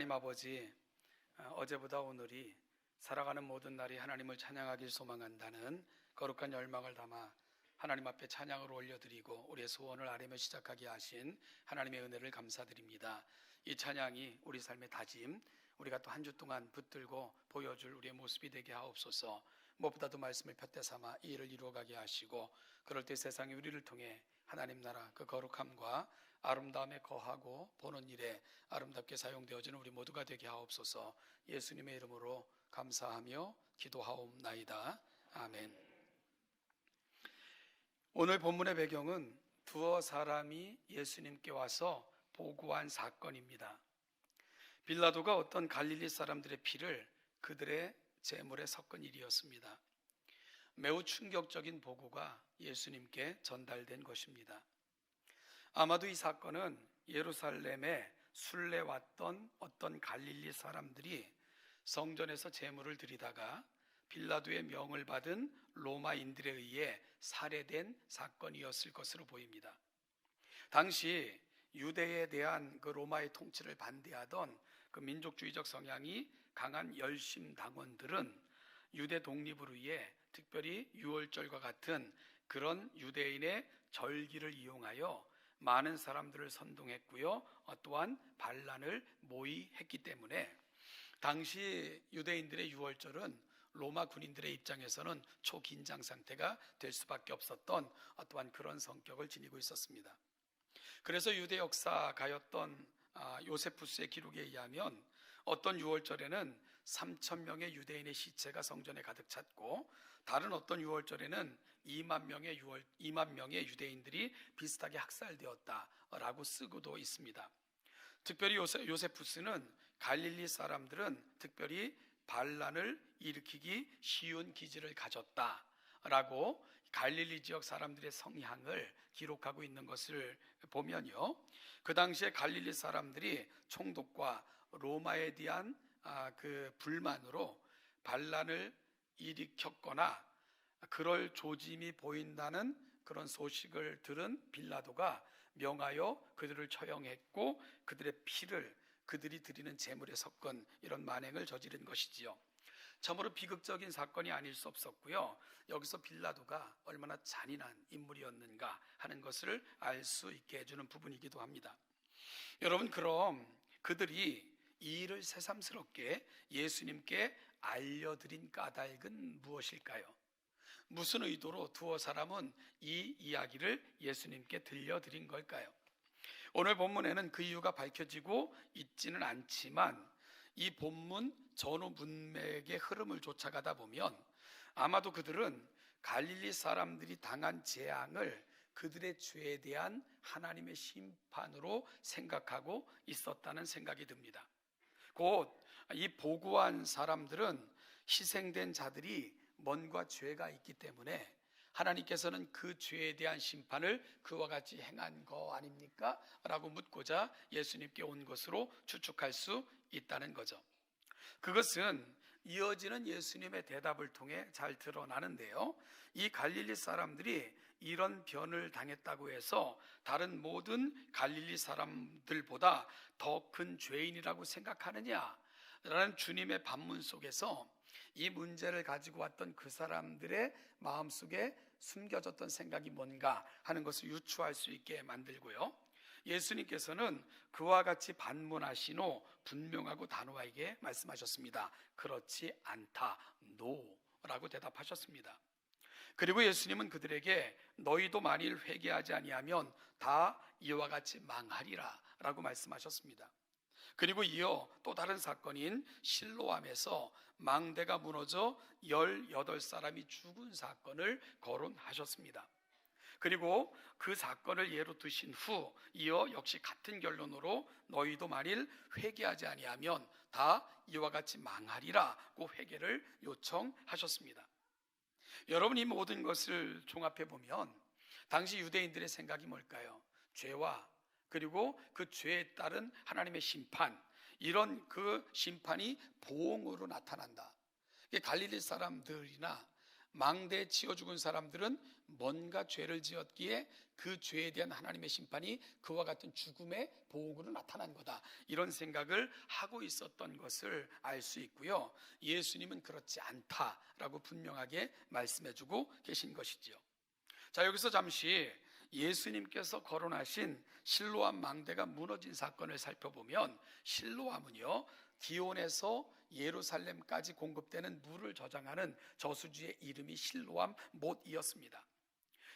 하나님 아버지, 어제보다 오늘이 살아가는 모든 날이 하나님을 찬양하길 소망한다는 거룩한 열망을 담아 하나님 앞에 찬양을 올려드리고 우리의 소원을 아뢰며 시작하게 하신 하나님의 은혜를 감사드립니다. 이 찬양이 우리 삶의 다짐, 우리가 또 한 주 동안 붙들고 보여줄 우리의 모습이 되게 하옵소서. 무엇보다도 말씀을 푯대 삼아 이 일을 이루어가게 하시고, 그럴 때 세상이 우리를 통해 하나님 나라 그 거룩함과 아름다움에 거하고 보는 일에 아름답게 사용되어지는 우리 모두가 되게 하옵소서. 예수님의 이름으로 감사하며 기도하옵나이다. 아멘. 오늘 본문의 배경은 두어 사람이 예수님께 와서 보고한 사건입니다. 빌라도가 어떤 갈릴리 사람들의 피를 그들의 제물에 섞은 일이었습니다. 매우 충격적인 보고가 예수님께 전달된 것입니다. 아마도 이 사건은 예루살렘에 순례 왔던 어떤 갈릴리 사람들이 성전에서 제물을 드리다가 빌라도의 명을 받은 로마인들에 의해 살해된 사건이었을 것으로 보입니다. 당시 유대에 대한 그 로마의 통치를 반대하던 그 민족주의적 성향이 강한 열심당원들은 유대 독립을 위해 특별히 유월절과 같은 그런 유대인의 절기를 이용하여 많은 사람들을 선동했고요, 또한 반란을 모의했기 때문에 당시 유대인들의 유월절은 로마 군인들의 입장에서는 초긴장 상태가 될 수밖에 없었던 또한 그런 성격을 지니고 있었습니다. 그래서 유대 역사가였던 요세푸스의 기록에 의하면 어떤 유월절에는 3,000명의 유대인의 시체가 성전에 가득 찼고, 다른 어떤 유월절에는 2만 명의 유대인들이 비슷하게 학살되었다라고 쓰고도 있습니다. 특별히 요세푸스는 갈릴리 사람들은 특별히 반란을 일으키기 쉬운 기질을 가졌다라고 갈릴리 지역 사람들의 성향을 기록하고 있는 것을 보면요, 그 당시에 갈릴리 사람들이 총독과 로마에 대한 그 불만으로 반란을 일으켰거나 그럴 조짐이 보인다는 그런 소식을 들은 빌라도가 명하여 그들을 처형했고, 그들의 피를 그들이 드리는 제물에 섞은 이런 만행을 저지른 것이지요. 참으로 비극적인 사건이 아닐 수 없었고요, 여기서 빌라도가 얼마나 잔인한 인물이었는가 하는 것을 알 수 있게 해주는 부분이기도 합니다. 여러분, 그럼 그들이 이 일을 새삼스럽게 예수님께 알려드린 까닭은 무엇일까요? 무슨 의도로 두어 사람은 이 이야기를 예수님께 들려드린 걸까요? 오늘 본문에는 그 이유가 밝혀지고 있지는 않지만 이 본문 전후 문맥의 흐름을 쫓아가다 보면 아마도 그들은 갈릴리 사람들이 당한 재앙을 그들의 죄에 대한 하나님의 심판으로 생각하고 있었다는 생각이 듭니다. 곧 이 보고한 사람들은 희생된 자들이 뭔가 죄가 있기 때문에 하나님께서는 그 죄에 대한 심판을 그와 같이 행한 거 아닙니까? 라고 묻고자 예수님께 온 것으로 추측할 수 있다는 거죠. 그것은 이어지는 예수님의 대답을 통해 잘 드러나는데요, 이 갈릴리 사람들이 이런 변을 당했다고 해서 다른 모든 갈릴리 사람들보다 더 큰 죄인이라고 생각하느냐라는 주님의 반문 속에서 이 문제를 가지고 왔던 그 사람들의 마음속에 숨겨졌던 생각이 뭔가 하는 것을 유추할 수 있게 만들고요, 예수님께서는 그와 같이 반문하신 후 분명하고 단호하게 말씀하셨습니다. 그렇지 않다, 노라고 대답하셨습니다. 그리고 예수님은 그들에게 너희도 만일 회개하지 아니하면 다 이와 같이 망하리라 라고 말씀하셨습니다. 그리고 이어 또 다른 사건인 실로암에서 망대가 무너져 18사람이 죽은 사건을 거론하셨습니다. 그리고 그 사건을 예로 드신 후 이어 역시 같은 결론으로 너희도 만일 회개하지 아니하면 다 이와 같이 망하리라고 회개를 요청하셨습니다. 여러분, 이 모든 것을 종합해 보면 당시 유대인들의 생각이 뭘까요? 죄와 그리고 그 죄에 따른 하나님의 심판, 이런 그 심판이 보응으로 나타난다. 갈릴리 사람들이나 망대에 치여 죽은 사람들은 뭔가 죄를 지었기에 그 죄에 대한 하나님의 심판이 그와 같은 죽음의 보응으로 나타난 거다, 이런 생각을 하고 있었던 것을 알 수 있고요. 예수님은 그렇지 않다라고 분명하게 말씀해주고 계신 것이지요. 자, 여기서 잠시 예수님께서 거론하신 실로암 망대가 무너진 사건을 살펴보면, 실로암은요, 기온에서 예루살렘까지 공급되는 물을 저장하는 저수지의 이름이 실로암 못이었습니다.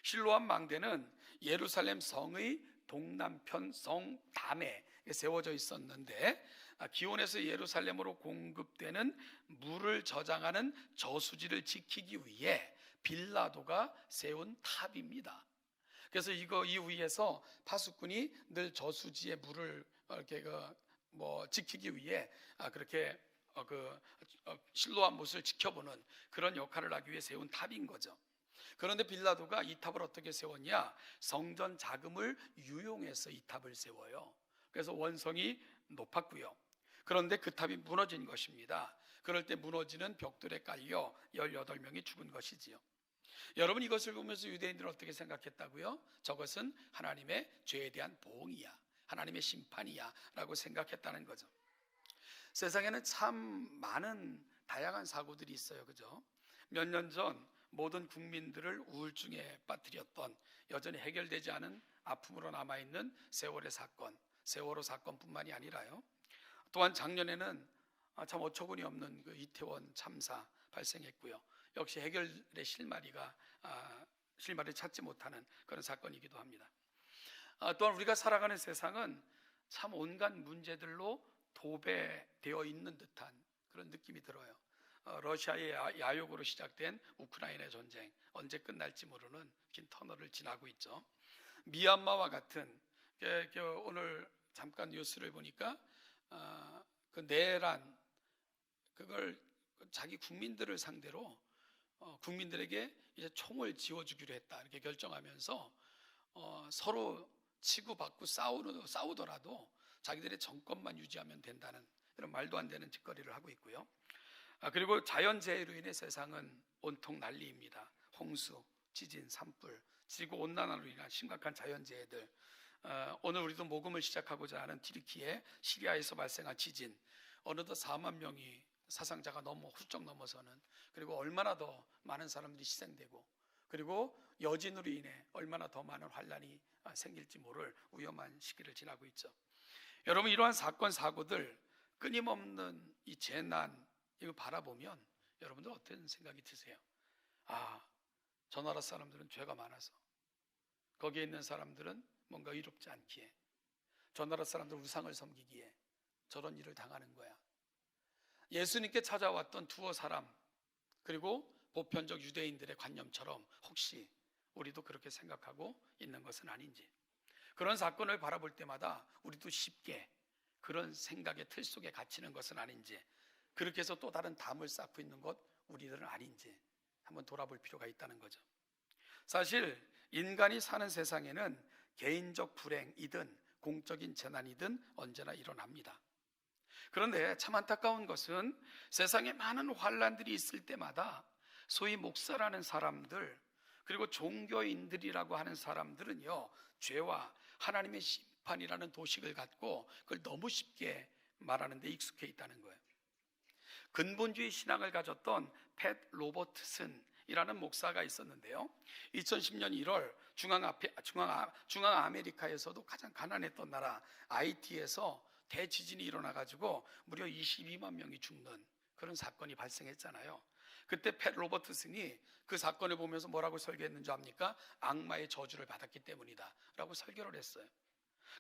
실로암 망대는 예루살렘 성의 동남편 성 담에 세워져 있었는데, 기온에서 예루살렘으로 공급되는 물을 저장하는 저수지를 지키기 위해 빌라도가 세운 탑입니다. 그래서 이 위에서 파수꾼이 늘 저수지의 물을 이렇게 지키기 위해 그렇게 실로암 못을 지켜보는 그런 역할을 하기 위해 세운 탑인 거죠. 그런데 빌라도가 이 탑을 어떻게 세웠냐? 성전 자금을 유용해서 이 탑을 세워요. 그래서 원성이 높았고요. 그런데 그 탑이 무너진 것입니다. 그럴 때 무너지는 벽돌에 깔려 18명이 죽은 것이지요. 여러분, 이것을 보면서 유대인들은 어떻게 생각했다고요? 저것은 하나님의 죄에 대한 보응이야, 하나님의 심판이야 라고 생각했다는 거죠. 세상에는 참 많은 다양한 사고들이 있어요, 그죠? 몇 년 전 모든 국민들을 우울증에 빠뜨렸던, 여전히 해결되지 않은 아픔으로 남아있는 세월의 사건, 세월호 사건뿐만이 아니라요, 또한 작년에는 참 어처구니 없는 그 이태원 참사 발생했고요. 역시 해결의 실마리를 찾지 못하는 그런 사건이기도 합니다. 또한 우리가 살아가는 세상은 참 온갖 문제들로 도배되어 있는 듯한 그런 느낌이 들어요. 러시아의 야욕으로 시작된 우크라이나 전쟁, 언제 끝날지 모르는 긴 터널을 지나고 있죠. 미얀마와 같은, 오늘 잠깐 뉴스를 보니까 그 내란, 그걸 자기 국민들을 상대로 국민들에게 이제 총을 지어주기로 했다, 이렇게 결정하면서 서로 치고받고 싸우더라도 자기들의 정권만 유지하면 된다는 이런 말도 안 되는 짓거리를 하고 있고요. 그리고 자연재해로 인해 세상은 온통 난리입니다. 홍수, 지진, 산불, 지구온난화로 인한 심각한 자연재해들. 오늘 우리도 모금을 시작하고자 하는 튀르키예, 시리아에서 발생한 지진, 어느덧 4만 명이 사상자가 훌쩍 넘어서는, 그리고 얼마나 더 많은 사람들이 희생되고, 그리고 여진으로 인해 얼마나 더 많은 환란이 생길지 모를 위험한 시기를 지나고 있죠. 여러분, 이러한 사건 사고들, 끊임없는 이 재난, 이거 바라보면 여러분들 어떤 생각이 드세요? 저 나라 사람들은 죄가 많아서, 거기에 있는 사람들은 뭔가 의롭지 않기에, 저 나라 사람들은 우상을 섬기기에 저런 일을 당하는 거야. 예수님께 찾아왔던 두어 사람, 그리고 보편적 유대인들의 관념처럼 혹시 우리도 그렇게 생각하고 있는 것은 아닌지, 그런 사건을 바라볼 때마다 우리도 쉽게 그런 생각의 틀 속에 갇히는 것은 아닌지, 그렇게 해서 또 다른 담을 쌓고 있는 것 우리들은 아닌지 한번 돌아볼 필요가 있다는 거죠. 사실 인간이 사는 세상에는 개인적 불행이든 공적인 재난이든 언제나 일어납니다. 그런데 참 안타까운 것은 세상에 많은 환란들이 있을 때마다 소위 목사라는 사람들, 그리고 종교인들이라고 하는 사람들은요, 죄와 하나님의 심판이라는 도식을 갖고 그걸 너무 쉽게 말하는 데 익숙해 있다는 거예요. 근본주의 신앙을 가졌던 팻 로버트슨이라는 목사가 있었는데요, 2010년 1월 중앙 아메리카에서도 가장 가난했던 나라 아이티에서 대지진이 일어나가지고 무려 22만 명이 죽는 그런 사건이 발생했잖아요. 그때 팻 로버트슨이 그 사건을 보면서 뭐라고 설교했는지 압니까? 악마의 저주를 받았기 때문이다 라고 설교를 했어요.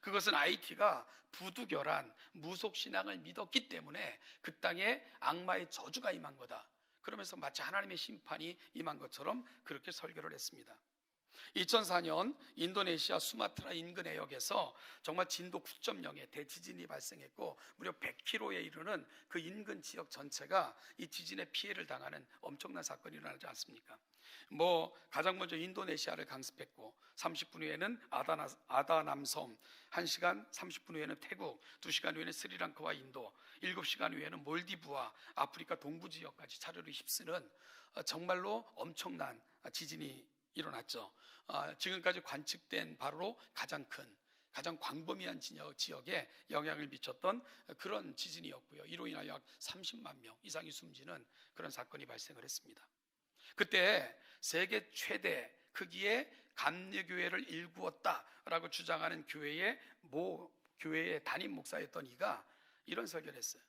그것은 아이티가 부두결한 무속신앙을 믿었기 때문에 그 땅에 악마의 저주가 임한 거다, 그러면서 마치 하나님의 심판이 임한 것처럼 그렇게 설교를 했습니다. 2004년 인도네시아 수마트라 인근 해역에서 정말 진도 9.0의 대지진이 발생했고 무려 100km에 이르는 그 인근 지역 전체가 이 지진의 피해를 당하는 엄청난 사건이 일어나지 않습니까? 가장 먼저 인도네시아를 강습했고 30분 후에는 아다남섬, 1시간 30분 후에는 태국, 2시간 후에는 스리랑카와 인도, 7시간 후에는 몰디브와 아프리카 동부 지역까지 차례로 휩쓰는 정말로 엄청난 지진이 일어났죠. 지금까지 관측된 바로 가장 광범위한 지역에 영향을 미쳤던 그런 지진이었고요. 이로 인하여 약 30만 명 이상이 숨지는 그런 사건이 발생을 했습니다. 그때 세계 최대 크기의 감리교회를 일구었다라고 주장하는 교회의 담임 목사였던 이가 이런 설교를 했어요.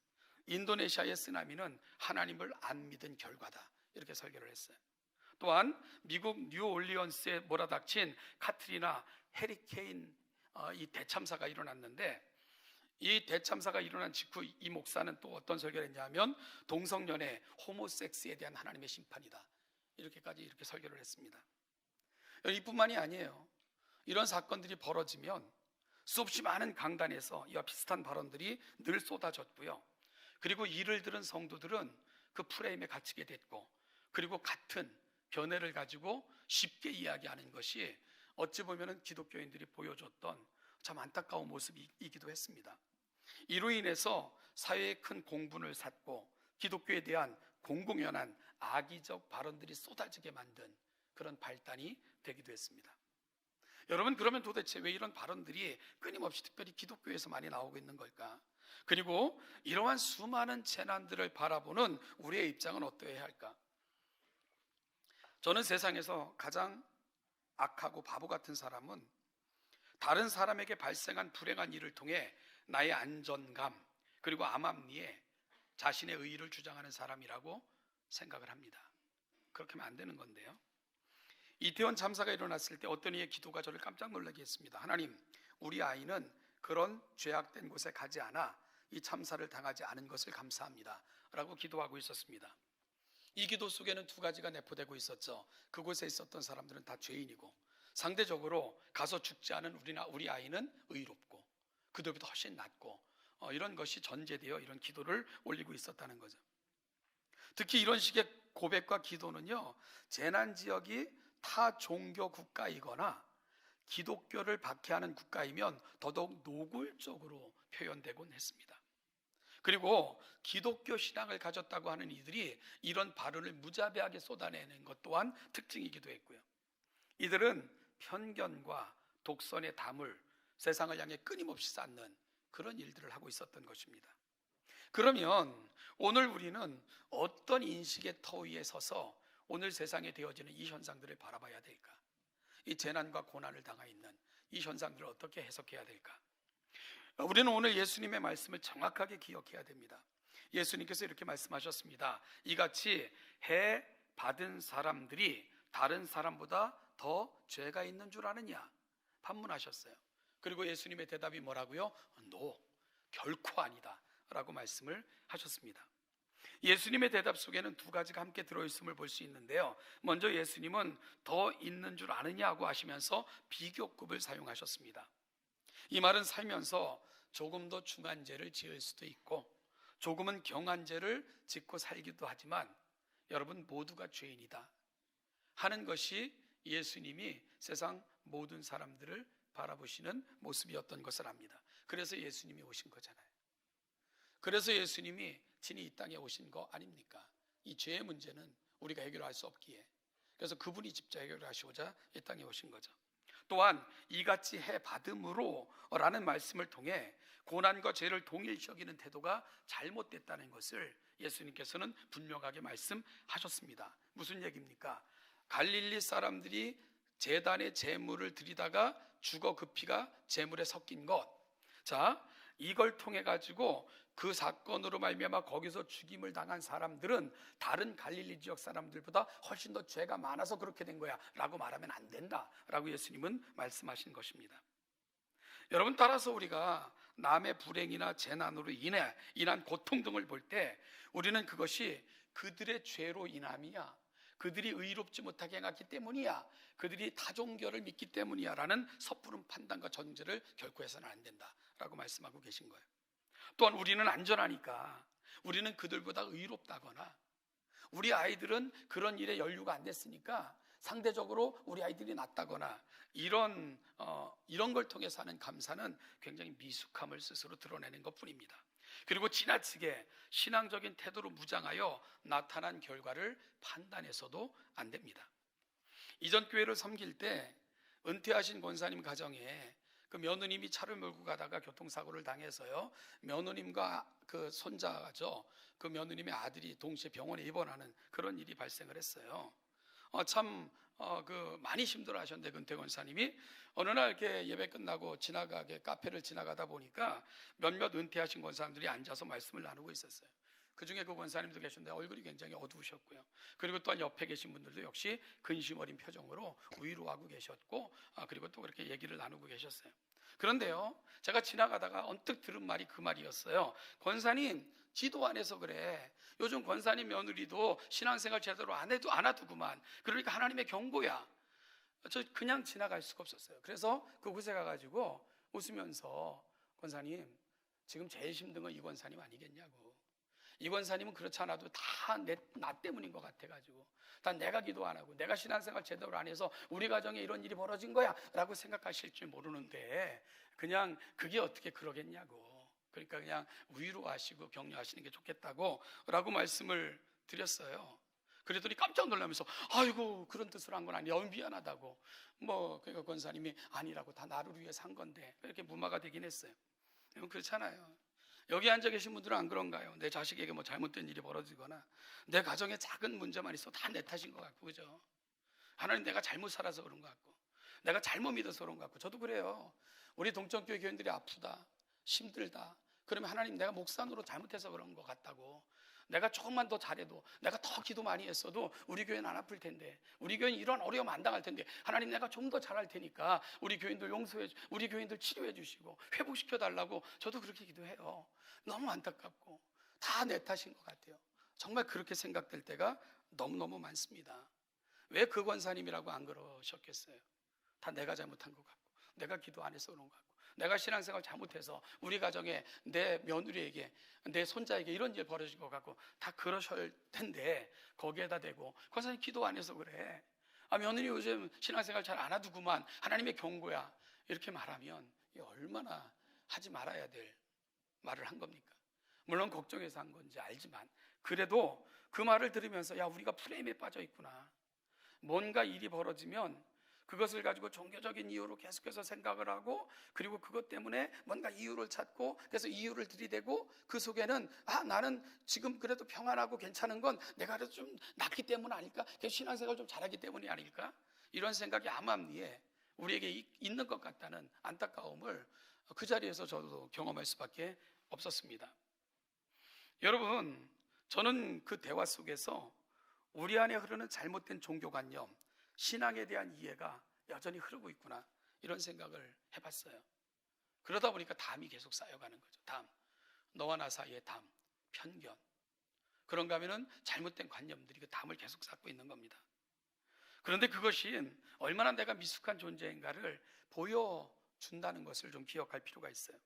인도네시아의 쓰나미는 하나님을 안 믿은 결과다, 이렇게 설교를 했어요. 또한 미국 뉴올리언스에 몰아닥친 카트리나 해리케인 이 대참사가 일어났는데, 이 대참사가 일어난 직후 이 목사는 또 어떤 설교를 했냐면 동성연애, 호모섹스에 대한 하나님의 심판이다, 이렇게 설교를 했습니다. 이뿐만이 아니에요. 이런 사건들이 벌어지면 수없이 많은 강단에서 이와 비슷한 발언들이 늘 쏟아졌고요. 그리고 이를 들은 성도들은 그 프레임에 갇히게 됐고, 그리고 같은 견해를 가지고 쉽게 이야기하는 것이 어찌 보면 기독교인들이 보여줬던 참 안타까운 모습이기도 했습니다. 이로 인해서 사회에 큰 공분을 샀고 기독교에 대한 공공연한 악의적 발언들이 쏟아지게 만든 그런 발단이 되기도 했습니다. 여러분, 그러면 도대체 왜 이런 발언들이 끊임없이 특별히 기독교에서 많이 나오고 있는 걸까? 그리고 이러한 수많은 재난들을 바라보는 우리의 입장은 어떠해야 할까? 저는 세상에서 가장 악하고 바보 같은 사람은 다른 사람에게 발생한 불행한 일을 통해 나의 안전감 그리고 암암리에 자신의 의의를 주장하는 사람이라고 생각을 합니다. 그렇게 하면 안 되는 건데요. 이태원 참사가 일어났을 때 어떤 이의 기도가 저를 깜짝 놀라게 했습니다. 하나님, 우리 아이는 그런 죄악된 곳에 가지 않아 이 참사를 당하지 않은 것을 감사합니다 라고 기도하고 있었습니다. 이 기도 속에는 두 가지가 내포되고 있었죠. 그곳에 있었던 사람들은 다 죄인이고 상대적으로 가서 죽지 않은 우리 아이는 의롭고 그들보다 훨씬 낫고 이런 것이 전제되어 이런 기도를 올리고 있었다는 거죠. 특히 이런 식의 고백과 기도는요, 재난지역이 타 종교 국가이거나 기독교를 박해하는 국가이면 더더욱 노골적으로 표현되곤 했습니다. 그리고 기독교 신앙을 가졌다고 하는 이들이 이런 발언을 무자비하게 쏟아내는 것 또한 특징이기도 했고요. 이들은 편견과 독선의 담을 세상을 향해 끊임없이 쌓는 그런 일들을 하고 있었던 것입니다. 그러면 오늘 우리는 어떤 인식의 터 위에 서서 오늘 세상에 되어지는 이 현상들을 바라봐야 될까? 이 재난과 고난을 당하 있는 이 현상들을 어떻게 해석해야 될까? 우리는 오늘 예수님의 말씀을 정확하게 기억해야 됩니다. 예수님께서 이렇게 말씀하셨습니다. 이같이 해 받은 사람들이 다른 사람보다 더 죄가 있는 줄 아느냐? 반문하셨어요. 그리고 예수님의 대답이 뭐라고요? 결코 아니다 라고 말씀을 하셨습니다. 예수님의 대답 속에는 두 가지가 함께 들어있음을 볼 수 있는데요. 먼저 예수님은 더 있는 줄 아느냐고 하시면서 비교급을 사용하셨습니다. 이 말은 살면서 조금 더 중한 죄를 지을 수도 있고 조금은 경한 죄를 짓고 살기도 하지만 여러분 모두가 죄인이다 하는 것이 예수님이 세상 모든 사람들을 바라보시는 모습이었던 것을 압니다. 그래서 예수님이 오신 거잖아요. 그래서 예수님이 친히 이 땅에 오신 거 아닙니까? 이 죄의 문제는 우리가 해결할 수 없기에. 그래서 그분이 직접 해결하시고자 이 땅에 오신 거죠. 또한 이같이 해 받음으로 라는 말씀을 통해 고난과 죄를 동일시 여기는 태도가 잘못됐다는 것을 예수님께서는 분명하게 말씀하셨습니다. 무슨 얘기입니까? 갈릴리 사람들이 제단에 제물을 드리다가 죽어 그 피가 제물에 섞인 것, 자, 이걸 통해 가지고 그 사건으로 말미암아 거기서 죽임을 당한 사람들은 다른 갈릴리 지역 사람들보다 훨씬 더 죄가 많아서 그렇게 된 거야 라고 말하면 안 된다 라고 예수님은 말씀하신 것입니다. 여러분, 따라서 우리가 남의 불행이나 재난으로 인한 고통 등을 볼 때 우리는 그것이 그들의 죄로 인함이야, 그들이 의롭지 못하게 행했기 때문이야, 그들이 타종교를 믿기 때문이야 라는 섣부른 판단과 전제를 결코 해서는 안 된다라고 말씀하고 계신 거예요. 또한 우리는 안전하니까, 우리는 그들보다 의롭다거나, 우리 아이들은 그런 일에 연루가 안 됐으니까 상대적으로 우리 아이들이 낫다거나, 이런 걸 통해서 하는 감사는 굉장히 미숙함을 스스로 드러내는 것뿐입니다. 그리고 지나치게 신앙적인 태도로 무장하여 나타난 결과를 판단해서도 안 됩니다. 이전 교회를 섬길 때 은퇴하신 권사님 가정에 그 며느님이 차를 몰고 가다가 교통사고를 당해서요, 며느님과 그 손자죠, 그 며느님의 아들이 동시에 병원에 입원하는 그런 일이 발생을 했어요. 많이 힘들어하셨는데, 은퇴 권사님이 어느 날 이렇게 예배 끝나고 카페를 지나가다 보니까 몇몇 은퇴하신 권사님들이 앉아서 말씀을 나누고 있었어요. 그 중에 그 권사님도 계셨는데 얼굴이 굉장히 어두우셨고요. 그리고 또한 옆에 계신 분들도 역시 근심 어린 표정으로 위로하고 계셨고, 그리고 또 그렇게 얘기를 나누고 계셨어요. 그런데요, 제가 지나가다가 언뜻 들은 말이 그 말이었어요. 권사님, 지도 안 해서 그래. 요즘 권사님 며느리도 신앙생활 제대로 안 하더구만. 그러니까 하나님의 경고야. 저 그냥 지나갈 수가 없었어요. 그래서 그곳에 가가지고 웃으면서, 권사님, 지금 제일 힘든 건 이 권사님 아니겠냐고. 이 권사님은 그렇지 않아도 다 나 때문인 것 같아가지고, 다 내가 기도 안 하고 내가 신앙생활 제대로 안 해서 우리 가정에 이런 일이 벌어진 거야 라고 생각하실 줄 모르는데, 그냥 그게 어떻게 그러겠냐고. 그러니까 그냥 위로하시고 격려하시는 게 좋겠다고 라고 말씀을 드렸어요. 그랬더니 깜짝 놀라면서, 아이고, 그런 뜻으로 한 건 아니야, 미안하다고. 그러니까 권사님이 아니라고, 다 나를 위해 산 건데, 이렇게 무마가 되긴 했어요. 그렇잖아요. 여기 앉아 계신 분들은 안 그런가요? 내 자식에게 잘못된 일이 벌어지거나 내 가정에 작은 문제만 있어 다 내 탓인 것 같고, 그죠? 하나님, 내가 잘못 살아서 그런 것 같고, 내가 잘못 믿어서 그런 것 같고. 저도 그래요. 우리 동정교회 교인들이 아프다, 힘들다, 그러면 하나님, 내가 목사노로 잘못해서 그런 것 같다고. 내가 조금만 더 잘해도, 내가 더 기도 많이 했어도 우리 교회는 안 아플 텐데, 우리 교회는 이런 어려움 안 당할 텐데, 하나님, 내가 좀 더 잘할 테니까 우리 교인들 우리 교인들 치료해 주시고 회복시켜 달라고 저도 그렇게 기도해요. 너무 안타깝고 다 내 탓인 것 같아요. 정말 그렇게 생각될 때가 너무너무 많습니다. 왜 그 권사님이라고 안 그러셨겠어요? 다 내가 잘못한 것 같고, 내가 기도 안 해서 그런 것 같고, 내가 신앙생활 잘못해서 우리 가정에 내 며느리에게, 내 손자에게 이런 일 벌어진 것 같고, 다 그러실 텐데 거기에다 대고, 권사님 기도 안 해서 그래, 며느리 요즘 신앙생활 잘 안 하더구만, 하나님의 경고야, 이렇게 말하면 이게 얼마나 하지 말아야 될 말을 한 겁니까? 물론 걱정해서 한 건지 알지만, 그래도 그 말을 들으면서, 야, 우리가 프레임에 빠져 있구나. 뭔가 일이 벌어지면 그것을 가지고 종교적인 이유로 계속해서 생각을 하고, 그리고 그것 때문에 뭔가 이유를 찾고, 그래서 이유를 들이대고, 그 속에는 나는 지금 그래도 평안하고 괜찮은 건 내가 그래도 좀 낫기 때문 아닐까? 신앙생활 좀 잘하기 때문이 아닐까? 이런 생각이 암암리에 우리에게 있는 것 같다는 안타까움을 그 자리에서 저도 경험할 수밖에 없었습니다. 여러분, 저는 그 대화 속에서 우리 안에 흐르는 잘못된 종교관념, 신앙에 대한 이해가 여전히 흐르고 있구나, 이런 생각을 해봤어요. 그러다 보니까 담이 계속 쌓여가는 거죠. 너와 나 사이의 담, 편견. 그런가 하면은 잘못된 관념들이 그 담을 계속 쌓고 있는 겁니다. 그런데 그것이 얼마나 내가 미숙한 존재인가를 보여준다는 것을 좀 기억할 필요가 있어요.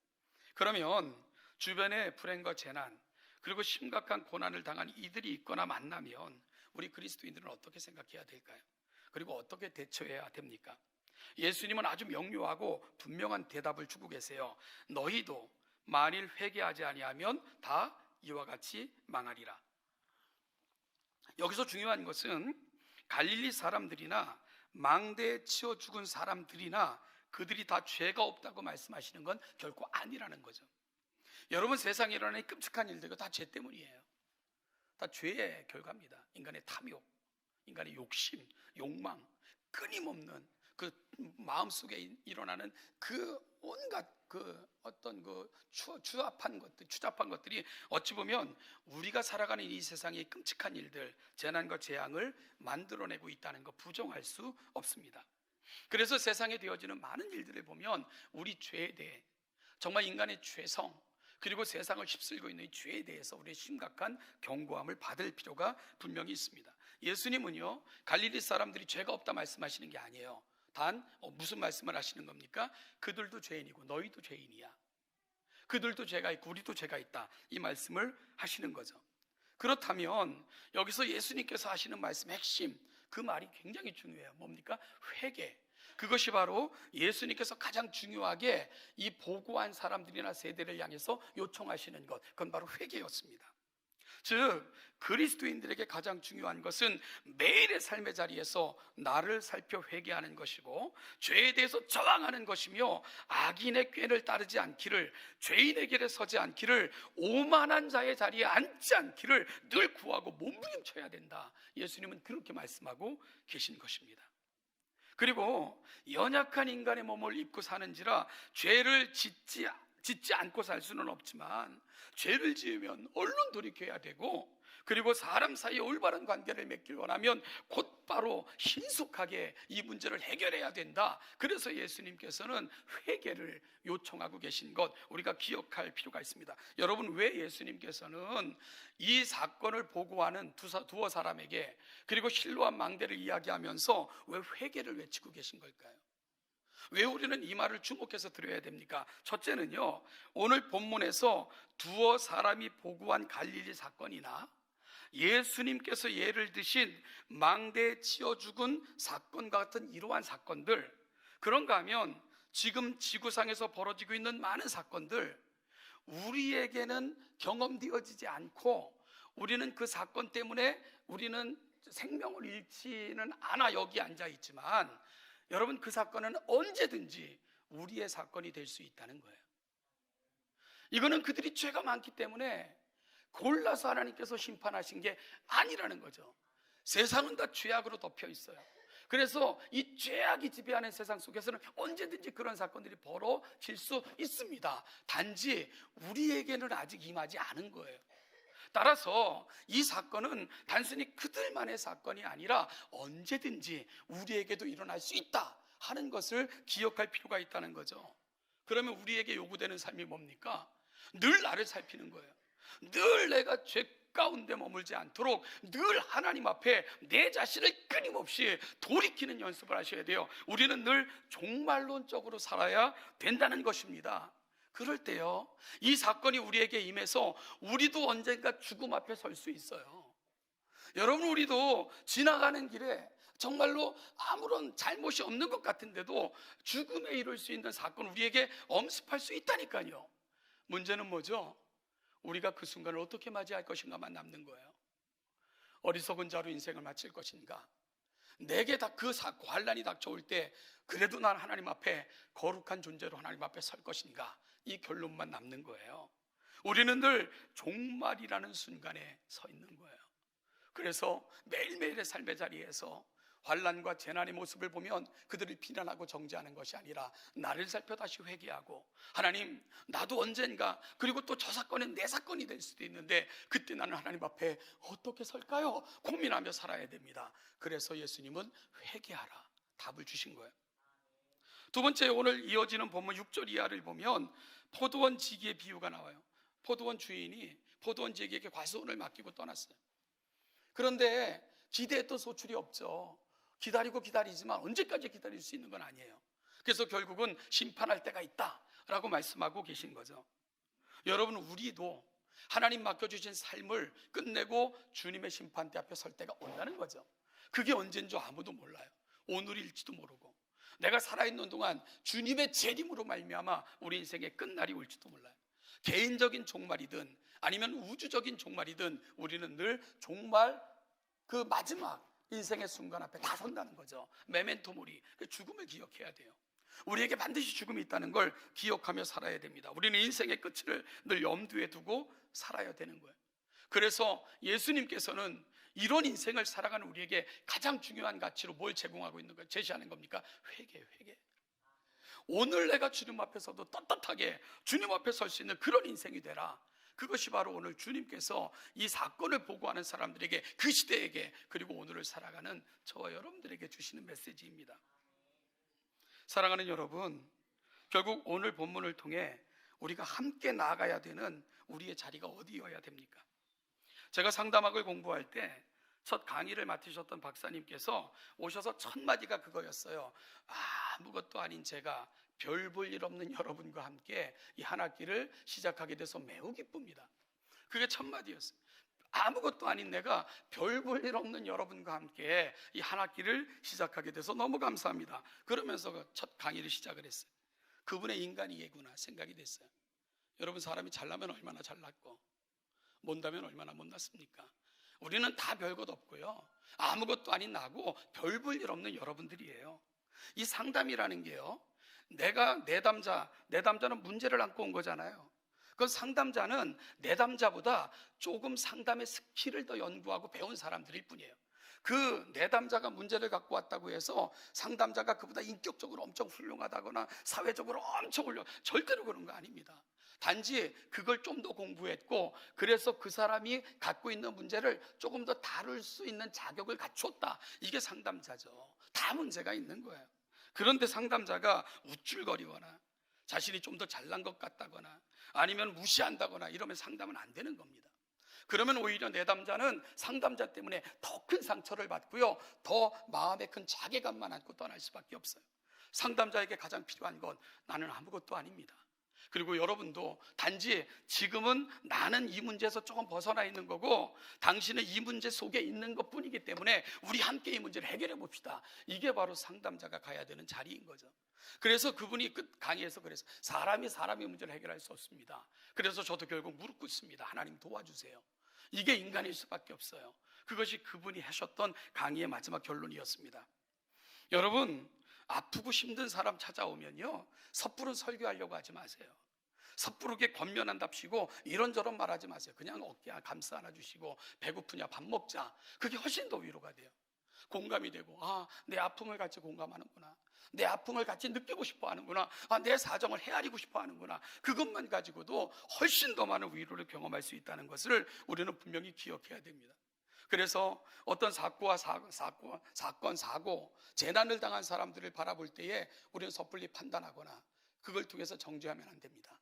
그러면 주변에 불행과 재난, 그리고 심각한 고난을 당한 이들이 있거나 만나면 우리 그리스도인들은 어떻게 생각해야 될까요? 그리고 어떻게 대처해야 됩니까? 예수님은 아주 명료하고 분명한 대답을 주고 계세요. 너희도 만일 회개하지 아니하면 다 이와 같이 망하리라. 여기서 중요한 것은 갈릴리 사람들이나 망대에 치여 죽은 사람들이나 그들이 다 죄가 없다고 말씀하시는 건 결코 아니라는 거죠. 여러분, 세상에 일어나는 끔찍한 일들도 다 죄 때문이에요. 다 죄의 결과입니다. 인간의 탐욕, 인간의 욕심, 욕망, 끊임없는 그 마음속에 일어나는 그 온갖 추잡한 것들이 어찌 보면 우리가 살아가는 이 세상의 끔찍한 일들, 재난과 재앙을 만들어내고 있다는 것 부정할 수 없습니다. 그래서 세상에 되어지는 많은 일들을 보면 우리 죄에 대해, 정말 인간의 죄성, 그리고 세상을 휩쓸고 있는 이 죄에 대해서 우리의 심각한 경고함을 받을 필요가 분명히 있습니다. 예수님은요, 갈릴리 사람들이 죄가 없다 말씀하시는 게 아니에요. 단 무슨 말씀을 하시는 겁니까? 그들도 죄인이고 너희도 죄인이야. 그들도 죄가 있고 우리도 죄가 있다, 이 말씀을 하시는 거죠. 그렇다면 여기서 예수님께서 하시는 말씀의 핵심, 그 말이 굉장히 중요해요. 뭡니까? 회개. 그것이 바로 예수님께서 가장 중요하게 이 보고한 사람들이나 세대를 향해서 요청하시는 것, 그건 바로 회개였습니다. 즉 그리스도인들에게 가장 중요한 것은 매일의 삶의 자리에서 나를 살펴 회개하는 것이고, 죄에 대해서 저항하는 것이며, 악인의 꾀를 따르지 않기를, 죄인의 길에 서지 않기를, 오만한 자의 자리에 앉지 않기를 늘 구하고 몸부림쳐야 된다. 예수님은 그렇게 말씀하고 계신 것입니다. 그리고 연약한 인간의 몸을 입고 사는지라 죄를 짓지 않고 살 수는 없지만, 죄를 지으면 얼른 돌이켜야 되고, 그리고 사람 사이에 올바른 관계를 맺길 원하면 곧바로 신속하게 이 문제를 해결해야 된다. 그래서 예수님께서는 회개를 요청하고 계신 것, 우리가 기억할 필요가 있습니다. 여러분, 왜 예수님께서는 이 사건을 보고하는 두어 사람에게, 그리고 실로암 망대를 이야기하면서 왜 회개를 외치고 계신 걸까요? 왜 우리는 이 말을 주목해서 들어야 됩니까? 첫째는요, 오늘 본문에서 두어 사람이 보고한 갈릴리 사건이나 예수님께서 예를 드신 망대에 치여 죽은 사건과 같은 이러한 사건들, 그런가 하면 지금 지구상에서 벌어지고 있는 많은 사건들, 우리에게는 경험되어지지 않고, 우리는 그 사건 때문에 우리는 생명을 잃지는 않아 여기 앉아 있지만, 여러분, 그 사건은 언제든지 우리의 사건이 될 수 있다는 거예요. 이거는 그들이 죄가 많기 때문에 골라서 하나님께서 심판하신 게 아니라는 거죠. 세상은 다 죄악으로 덮여 있어요. 그래서 이 죄악이 지배하는 세상 속에서는 언제든지 그런 사건들이 벌어질 수 있습니다. 단지 우리에게는 아직 임하지 않은 거예요. 따라서 이 사건은 단순히 그들만의 사건이 아니라 언제든지 우리에게도 일어날 수 있다 하는 것을 기억할 필요가 있다는 거죠. 그러면 우리에게 요구되는 삶이 뭡니까? 늘 나를 살피는 거예요. 늘 내가 죄 가운데 머물지 않도록 늘 하나님 앞에 내 자신을 끊임없이 돌이키는 연습을 하셔야 돼요. 우리는 늘 종말론적으로 살아야 된다는 것입니다. 그럴 때요, 이 사건이 우리에게 임해서 우리도 언젠가 죽음 앞에 설 수 있어요. 여러분, 우리도 지나가는 길에 정말로 아무런 잘못이 없는 것 같은데도 죽음에 이를 수 있는 사건, 우리에게 엄습할 수 있다니까요. 문제는 뭐죠? 우리가 그 순간을 어떻게 맞이할 것인가만 남는 거예요. 어리석은 자로 인생을 마칠 것인가, 내게 다 그 환난이 닥쳐올 때 그래도 난 하나님 앞에 거룩한 존재로 하나님 앞에 설 것인가, 이 결론만 남는 거예요. 우리는 늘 종말이라는 순간에 서 있는 거예요. 그래서 매일매일의 삶의 자리에서 환난과 재난의 모습을 보면 그들을 비난하고 정죄하는 것이 아니라 나를 살펴 다시 회개하고, 하나님, 나도 언젠가, 그리고 또 저 사건은 내 사건이 될 수도 있는데 그때 나는 하나님 앞에 어떻게 설까요? 고민하며 살아야 됩니다. 그래서 예수님은 회개하라 답을 주신 거예요. 두 번째, 오늘 이어지는 본문 6절 이하를 보면 포도원 지기의 비유가 나와요. 포도원 주인이 포도원 지기에게 과수원을 맡기고 떠났어요. 그런데 기대했던 소출이 없죠. 기다리지만 언제까지 기다릴 수 있는 건 아니에요. 그래서 결국은 심판할 때가 있다라고 말씀하고 계신 거죠. 여러분, 우리도 하나님 맡겨주신 삶을 끝내고 주님의 심판대 앞에 설 때가 온다는 거죠. 그게 언제인 줄 아무도 몰라요. 오늘일지도 모르고, 내가 살아있는 동안 주님의 재림으로 말미암아 우리 인생의 끝날이 올지도 몰라요. 개인적인 종말이든 아니면 우주적인 종말이든 우리는 늘 종말, 그 마지막 인생의 순간 앞에 다 선다는 거죠. 메멘토 모리, 죽음을 기억해야 돼요. 우리에게 반드시 죽음이 있다는 걸 기억하며 살아야 됩니다. 우리는 인생의 끝을 늘 염두에 두고 살아야 되는 거예요. 그래서 예수님께서는 이런 인생을 살아가는 우리에게 가장 중요한 가치로 뭘 제공하고 있는 거예요? 제시하는 겁니까? 회개. 오늘 내가 주님 앞에서도 떳떳하게 주님 앞에 설 수 있는 그런 인생이 되라. 그것이 바로 오늘 주님께서 이 사건을 보고하는 사람들에게, 그 시대에게, 그리고 오늘을 살아가는 저와 여러분들에게 주시는 메시지입니다. 사랑하는 여러분, 결국 오늘 본문을 통해 우리가 함께 나아가야 되는 우리의 자리가 어디여야 됩니까? 제가 상담학을 공부할 때 첫 강의를 맡으셨던 박사님께서 오셔서 첫 마디가 그거였어요. 아무것도 아닌 제가 별 볼 일 없는 여러분과 함께 이 한 학기를 시작하게 돼서 매우 기쁩니다. 그게 첫 마디였어요. 아무것도 아닌 내가 별 볼 일 없는 여러분과 함께 이 한 학기를 시작하게 돼서 너무 감사합니다. 그러면서 첫 강의를 시작을 했어요. 그분의 인간이겠구나 생각이 됐어요. 여러분, 사람이 잘나면 얼마나 잘났고 못나면 얼마나 못났습니까? 우리는 다 별것 없고요, 아무것도 아닌 나고 별 볼 일 없는 여러분들이에요. 이 상담이라는 게요, 내가 내담자는 문제를 안고 온 거잖아요. 그 상담자는 내담자보다 조금 상담의 스킬을 더 연구하고 배운 사람들일 뿐이에요. 그 내담자가 문제를 갖고 왔다고 해서 상담자가 그보다 인격적으로 엄청 훌륭하다거나 사회적으로 엄청 절대로 그런 거 아닙니다. 단지 그걸 좀 더 공부했고, 그래서 그 사람이 갖고 있는 문제를 조금 더 다룰 수 있는 자격을 갖췄다. 이게 상담자죠. 다 문제가 있는 거예요. 그런데 상담자가 우쭐거리거나 자신이 좀 더 잘난 것 같다거나 아니면 무시한다거나 이러면 상담은 안 되는 겁니다. 그러면 오히려 내담자는 상담자 때문에 더 큰 상처를 받고요, 더 마음에 큰 자괴감만 안고 떠날 수밖에 없어요. 상담자에게 가장 필요한 건 나는 아무것도 아닙니다. 그리고 여러분도 단지 지금은 나는 이 문제에서 조금 벗어나 있는 거고 당신은 이 문제 속에 있는 것 뿐이기 때문에 우리 함께 이 문제를 해결해 봅시다. 이게 바로 상담자가 가야 되는 자리인 거죠. 그래서 그분이 끝 강의에서 그래서 사람이 사람의 문제를 해결할 수 없습니다. 그래서 저도 결국 무릎 꿇습니다. 하나님 도와주세요. 이게 인간일 수밖에 없어요. 그것이 그분이 하셨던 강의의 마지막 결론이었습니다. 여러분, 아프고 힘든 사람 찾아오면요, 섣부른 설교하려고 하지 마세요. 섣부르게 권면한답시고 이런저런 말하지 마세요. 그냥 어깨 감싸 안아주시고 배고프냐 밥 먹자. 그게 훨씬 더 위로가 돼요. 공감이 되고, 내 아픔을 같이 공감하는구나, 내 아픔을 같이 느끼고 싶어 하는구나, 내 사정을 헤아리고 싶어 하는구나. 그것만 가지고도 훨씬 더 많은 위로를 경험할 수 있다는 것을 우리는 분명히 기억해야 됩니다. 그래서 어떤 사건, 사고, 재난을 당한 사람들을 바라볼 때에 우리는 섣불리 판단하거나 그걸 통해서 정죄하면 안 됩니다.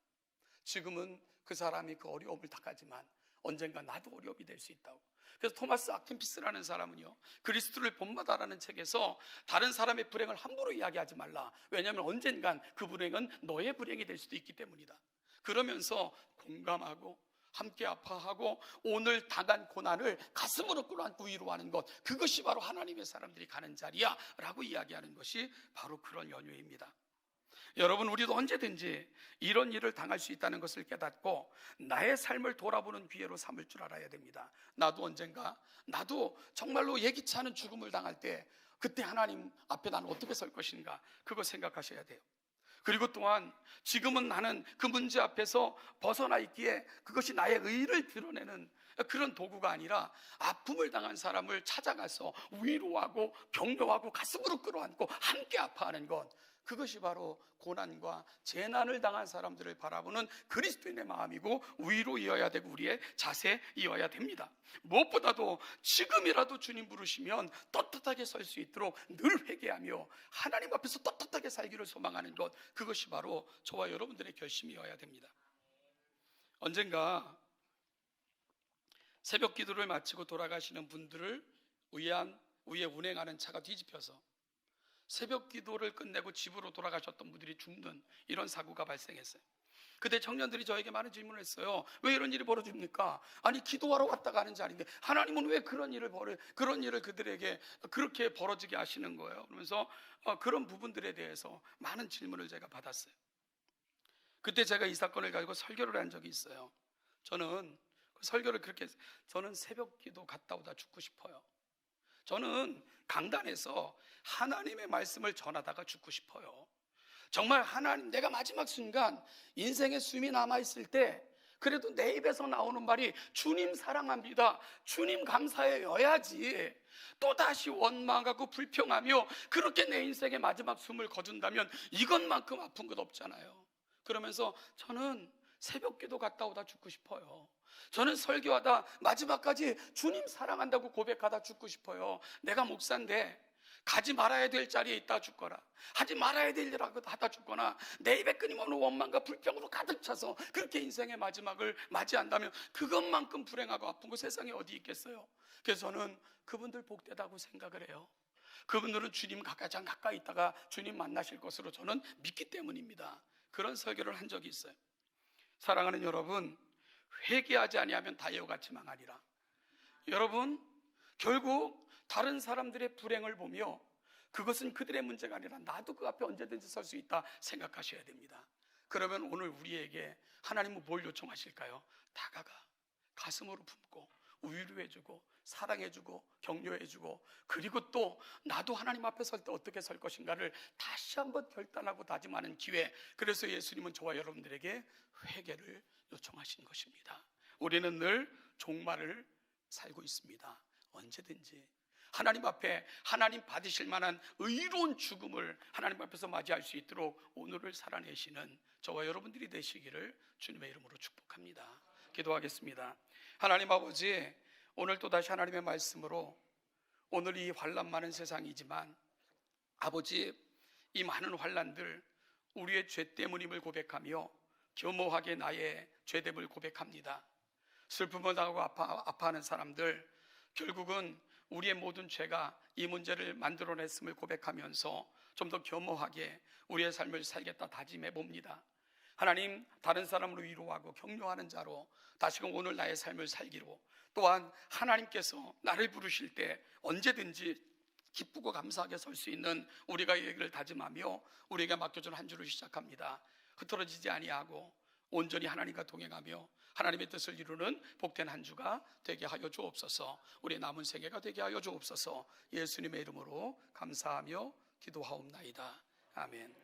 지금은 그 사람이 그 어려움을 당하지만 언젠가 나도 어려움이 될 수 있다고. 그래서 토마스 아킨피스라는 사람은요, 그리스도를 본받아라는 책에서 다른 사람의 불행을 함부로 이야기하지 말라. 왜냐하면 언젠간 그 불행은 너의 불행이 될 수도 있기 때문이다. 그러면서 공감하고 함께 아파하고 오늘 당한 고난을 가슴으로 끌어안고 위로하는 것, 그것이 바로 하나님의 사람들이 가는 자리야 라고 이야기하는 것이 바로 그런 연유입니다. 여러분, 우리도 언제든지 이런 일을 당할 수 있다는 것을 깨닫고 나의 삶을 돌아보는 기회로 삼을 줄 알아야 됩니다. 나도 언젠가, 나도 정말로 예기치 않은 죽음을 당할 때 그때 하나님 앞에 나는 어떻게 설 것인가, 그거 생각하셔야 돼요. 그리고 또한 지금은 나는 그 문제 앞에서 벗어나 있기에 그것이 나의 의의를 드러내는 그런 도구가 아니라 아픔을 당한 사람을 찾아가서 위로하고 격려하고 가슴으로 끌어안고 함께 아파하는 것, 그것이 바로 고난과 재난을 당한 사람들을 바라보는 그리스도인의 마음이고 위로이어야 되고 우리의 자세이어야 됩니다. 무엇보다도 지금이라도 주님 부르시면 떳떳하게 설 수 있도록 늘 회개하며 하나님 앞에서 떳떳하게 살기를 소망하는 것, 그것이 바로 저와 여러분들의 결심이어야 됩니다. 언젠가 새벽 기도를 마치고 돌아가시는 분들을 위에 운행하는 차가 뒤집혀서 새벽 기도를 끝내고 집으로 돌아가셨던 분들이 죽는 이런 사고가 발생했어요. 그때 청년들이 저에게 많은 질문을 했어요. 왜 이런 일이 벌어집니까? 아니, 기도하러 왔다 가는 자리인데 하나님은 왜 그런 일을 그들에게 그렇게 벌어지게 하시는 거예요? 그러면서 그런 부분들에 대해서 많은 질문을 제가 받았어요. 그때 제가 이 사건을 가지고 설교를 한 적이 있어요. 저는 그 설교를 저는 새벽 기도 갔다 오다 죽고 싶어요. 저는 강단에서 하나님의 말씀을 전하다가 죽고 싶어요. 정말 하나님, 내가 마지막 순간 인생의 숨이 남아있을 때 그래도 내 입에서 나오는 말이 주님 사랑합니다, 주님 감사해여야지 또다시 원망하고 불평하며 그렇게 내 인생의 마지막 숨을 거둔다면 이것만큼 아픈 것 없잖아요. 그러면서 저는 새벽 기도 갔다 오다 죽고 싶어요. 저는 설교하다 마지막까지 주님 사랑한다고 고백하다 죽고 싶어요. 내가 목사인데 가지 말아야 될 자리에 있다 죽거나 하지 말아야 될 일하고 하다 죽거나 내 입에 끊임없는 원망과 불평으로 가득 차서 그렇게 인생의 마지막을 맞이한다면 그것만큼 불행하고 아픈 거 세상에 어디 있겠어요? 그래서 저는 그분들 복되다고 생각을 해요. 그분들은 주님 가장 가까이 있다가 주님 만나실 것으로 저는 믿기 때문입니다. 그런 설교를 한 적이 있어요. 사랑하는 여러분, 회개하지 아니하면 다 이와같이 망하리라. 여러분, 결국 다른 사람들의 불행을 보며 그것은 그들의 문제가 아니라 나도 그 앞에 언제든지 설 수 있다 생각하셔야 됩니다. 그러면 오늘 우리에게 하나님은 뭘 요청하실까요? 다가가 가슴으로 품고 위로해주고 사랑해주고 격려해주고, 그리고 또 나도 하나님 앞에 설 때 어떻게 설 것인가를 다시 한번 결단하고 다짐하는 기회. 그래서 예수님은 저와 여러분들에게 회개를 요청하신 것입니다. 우리는 늘 종말을 살고 있습니다. 언제든지 하나님 앞에 하나님 받으실 만한 의로운 죽음을 하나님 앞에서 맞이할 수 있도록 오늘을 살아내시는 저와 여러분들이 되시기를 주님의 이름으로 축복합니다. 기도하겠습니다. 하나님 아버지, 오늘 또 다시 하나님의 말씀으로 오늘 이 환난 많은 세상이지만 아버지, 이 많은 환난들 우리의 죄 때문임을 고백하며 겸허하게 나의 죄됨을 고백합니다. 슬픔을 당하고 아파하는 사람들, 결국은 우리의 모든 죄가 이 문제를 만들어냈음을 고백하면서 좀 더 겸허하게 우리의 삶을 살겠다 다짐해 봅니다. 하나님, 다른 사람으로 위로하고 격려하는 자로 다시금 오늘 나의 삶을 살기로, 또한 하나님께서 나를 부르실 때 언제든지 기쁘고 감사하게 설 수 있는 우리가 이 얘기를 다짐하며 우리에게 맡겨준 한 주를 시작합니다. 흐트러지지 아니하고 온전히 하나님과 동행하며 하나님의 뜻을 이루는 복된 한 주가 되게 하여 주옵소서. 우리의 남은 생애가 되게 하여 주옵소서. 예수님의 이름으로 감사하며 기도하옵나이다. 아멘.